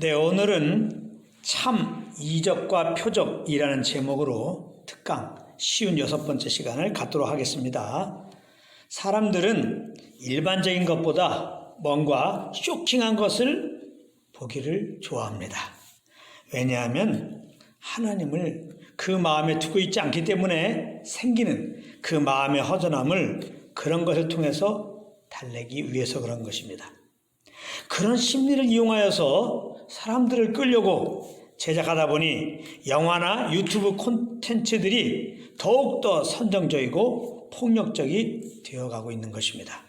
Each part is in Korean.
네, 오늘은 참 이적과 표적이라는 제목으로 특강 쉬운 6번째 시간을 갖도록 하겠습니다. 사람들은 일반적인 것보다 뭔가 쇼킹한 것을 보기를 좋아합니다. 왜냐하면 하나님을 그 마음에 두고 있지 않기 때문에 생기는 그 마음의 허전함을 그런 것을 통해서 달래기 위해서 그런 것입니다. 그런 심리를 이용하여서 사람들을 끌려고 제작하다 보니 영화나 유튜브 콘텐츠들이 더욱더 선정적이고 폭력적이 되어가고 있는 것입니다.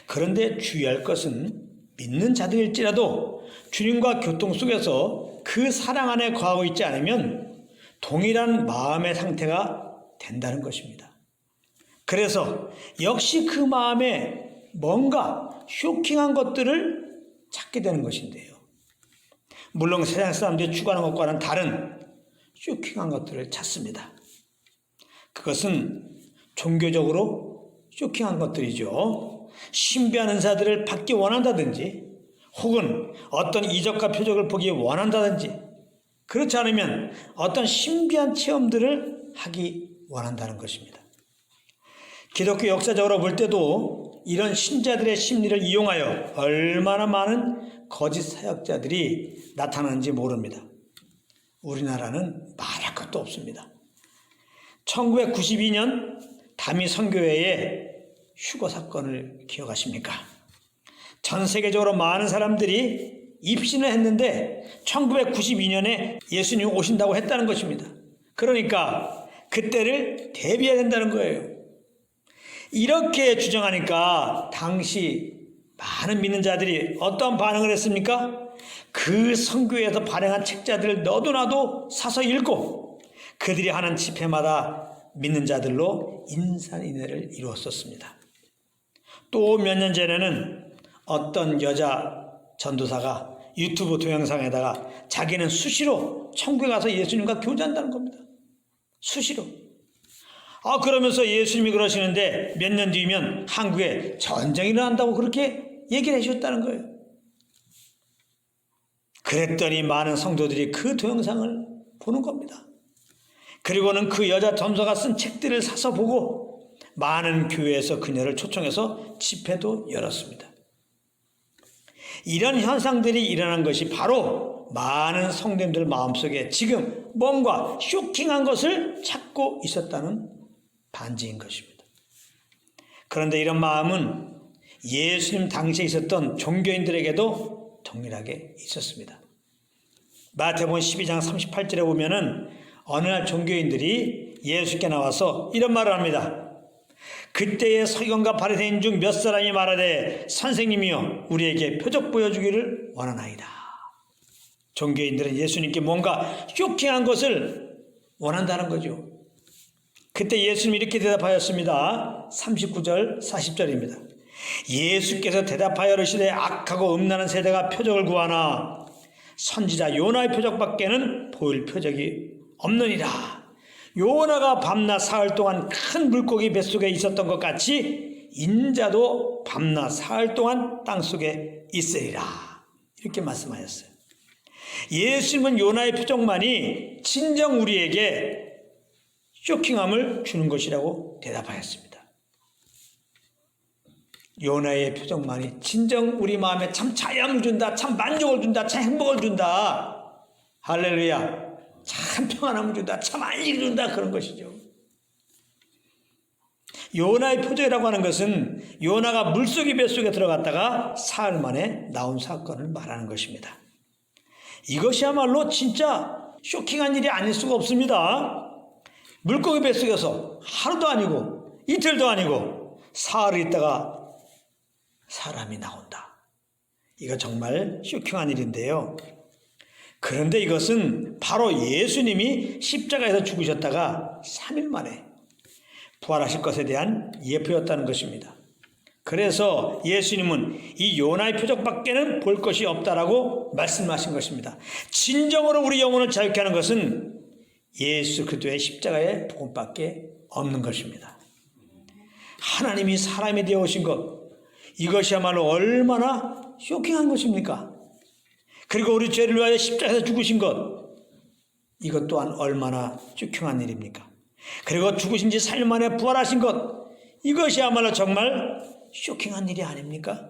그런데 주의할 것은 믿는 자들일지라도 주님과 교통 속에서 그 사랑 안에 거하고 있지 않으면 동일한 마음의 상태가 된다는 것입니다. 그래서 역시 그 마음에 뭔가 쇼킹한 것들을 찾게 되는 것인데요. 물론 세상 사람들이 추구하는 것과는 다른 쇼킹한 것들을 찾습니다. 그것은 종교적으로 쇼킹한 것들이죠. 신비한 은사들을 받기 원한다든지 혹은 어떤 이적과 표적을 보기 원한다든지 그렇지 않으면 어떤 신비한 체험들을 하기 원한다는 것입니다. 기독교 역사적으로 볼 때도 이런 신자들의 심리를 이용하여 얼마나 많은 거짓 사역자들이 나타나는지 모릅니다. 우리나라는 말할 것도 없습니다. 1992년 다미 선교회의 휴거 사건을 기억하십니까? 전 세계적으로 많은 사람들이 입신을 했는데 1992년에 예수님이 오신다고 했다는 것입니다. 그러니까 그때를 대비해야 된다는 거예요. 이렇게 주장하니까 당시 많은 믿는 자들이 어떤 반응을 했습니까? 그 선교에서 발행한 책자들을 너도나도 사서 읽고 그들이 하는 집회마다 믿는 자들로 인산인해를 이루었었습니다. 또 몇 년 전에는 어떤 여자 전도사가 유튜브 동영상에다가 자기는 수시로 천국에 가서 예수님과 교제한다는 겁니다. 수시로. 그러면서 예수님이 그러시는데 몇 년 뒤면 한국에 전쟁이 일어난다고 그렇게 얘기를 해주셨다는 거예요. 그랬더니 많은 성도들이 그 동영상을 보는 겁니다. 그리고는 그 여자 전도사가 쓴 책들을 사서 보고 많은 교회에서 그녀를 초청해서 집회도 열었습니다. 이런 현상들이 일어난 것이 바로 많은 성도님들 마음속에 지금 뭔가 쇼킹한 것을 찾고 있었다는 반증인 것입니다. 그런데 이런 마음은 예수님 당시에 있었던 종교인들에게도 동일하게 있었습니다. 마태복음 12장 38절에 보면은 어느 날 종교인들이 예수께 나와서 이런 말을 합니다. 그때의 서기관과 바리새인 중 몇 사람이 말하되 선생님이여 우리에게 표적 보여주기를 원하나이다. 종교인들은 예수님께 뭔가 쇼킹한 것을 원한다는 거죠. 그때 예수님이 이렇게 대답하였습니다. 39절 40절입니다. 예수께서 대답하여 이르시되 악하고 음란한 세대가 표적을 구하나 선지자 요나의 표적밖에는 보일 표적이 없느니라. 요나가 밤낮 사흘 동안 큰 물고기 뱃속에 있었던 것 같이 인자도 밤낮 사흘 동안 땅속에 있으리라. 이렇게 말씀하셨어요. 예수님은 요나의 표적만이 진정 우리에게 쇼킹함을 주는 것이라고 대답하였습니다. 요나의 표적만이 진정 우리 마음에 참 자양을 준다, 참 만족을 준다, 참 행복을 준다. 할렐루야. 참 평안함을 준다, 참 안식을 준다, 그런 것이죠. 요나의 표적이라고 하는 것은 요나가 물속의 뱃속에 들어갔다가 사흘 만에 나온 사건을 말하는 것입니다. 이것이야말로 진짜 쇼킹한 일이 아닐 수가 없습니다. 물고기 뱃속에서 하루도 아니고 이틀도 아니고 사흘을 있다가 사람이 나온다. 이거 정말 쇼킹한 일인데요. 그런데 이것은 바로 예수님이 십자가에서 죽으셨다가 3일 만에 부활하실 것에 대한 예표였다는 것입니다. 그래서 예수님은 이 요나의 표적밖에는 볼 것이 없다라고 말씀하신 것입니다. 진정으로 우리 영혼을 자유케 하는 것은 예수 그리스도의 십자가의 복음밖에 없는 것입니다. 하나님이 사람이 되어 오신 것, 이것이야말로 얼마나 쇼킹한 것입니까? 그리고 우리 죄를 위하여 십자가에서 죽으신 것, 이것 또한 얼마나 축형한 일입니까? 그리고 죽으신 지 3일 만에 부활하신 것, 이것이야말로 정말 쇼킹한 일이 아닙니까?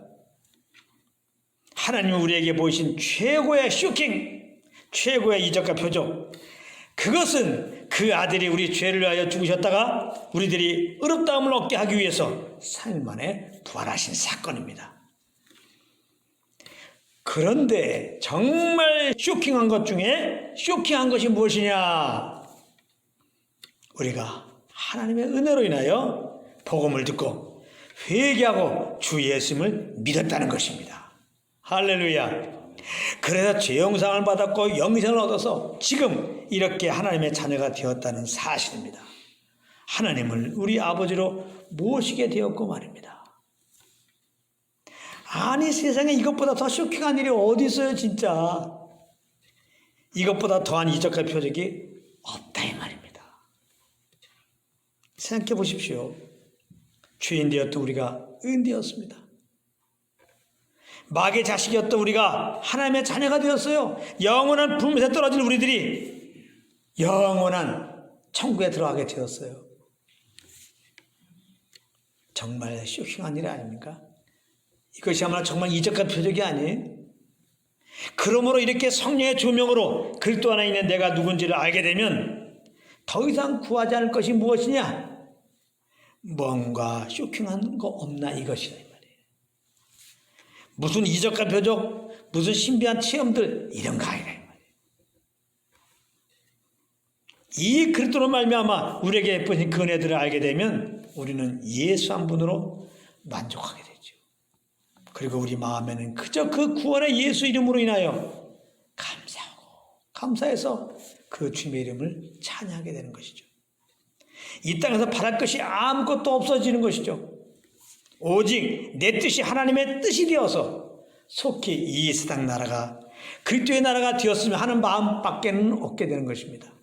하나님은 우리에게 보이신 최고의 쇼킹, 최고의 이적과 표적, 그것은 그 아들이 우리 죄를 위하여 죽으셨다가 우리들이 의롭다함을 얻게 하기 위해서 3일 만에 부활하신 사건입니다. 그런데 정말 쇼킹한 것 중에 쇼킹한 것이 무엇이냐? 우리가 하나님의 은혜로 인하여 복음을 듣고 회개하고 주 예수님을 믿었다는 것입니다. 할렐루야. 그래서 죄 용서를 받았고 영생을 얻어서 지금 이렇게 하나님의 자녀가 되었다는 사실입니다. 하나님을 우리 아버지로 모시게 되었고 말입니다. 아니, 세상에 이것보다 더 쇼킹한 일이 어디 있어요, 진짜. 이것보다 더한 이적과 표적이 없다 이 말입니다. 생각해 보십시오. 죄인 되었던 우리가 의인 되었습니다. 마귀의 자식이었던 우리가 하나님의 자녀가 되었어요. 영원한 불못에 떨어진 우리들이 영원한 천국에 들어가게 되었어요. 정말 쇼킹한 일 아닙니까? 이것이야말로 정말 이적과 표적이 아니에요. 그러므로 이렇게 성령의 조명으로 그리스도 안에 있는 내가 누군지를 알게 되면 더 이상 구하지 않을 것이 무엇이냐? 뭔가 쇼킹한 거 없나 이것이다 이 말이에요. 무슨 이적과 표적, 무슨 신비한 체험들 이런 거 아니라 이 말이에요. 이 그리스도로 말미암아 우리에게 예쁜 그 은혜들을 알게 되면 우리는 예수 한 분으로 만족하게 되죠. 그리고 우리 마음에는 그저 그 구원의 예수 이름으로 인하여 감사하고 감사해서 그 주님의 이름을 찬양하게 되는 것이죠. 이 땅에서 바랄 것이 아무것도 없어지는 것이죠. 오직 내 뜻이 하나님의 뜻이 되어서 속히 이 세상 나라가 그리스도의 나라가 되었으면 하는 마음밖에는 없게 되는 것입니다.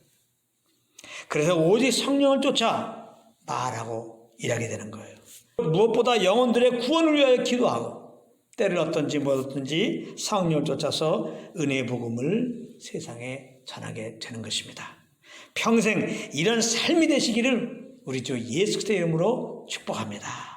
그래서 오직 성령을 쫓아 말하고 일하게 되는 거예요. 무엇보다 영혼들의 구원을 위하여 기도하고 때를 얻든지 뭐든지 성령을 쫓아서 은혜의 복음을 세상에 전하게 되는 것입니다. 평생 이런 삶이 되시기를 우리 주 예수 그리스도의 이름으로 축복합니다.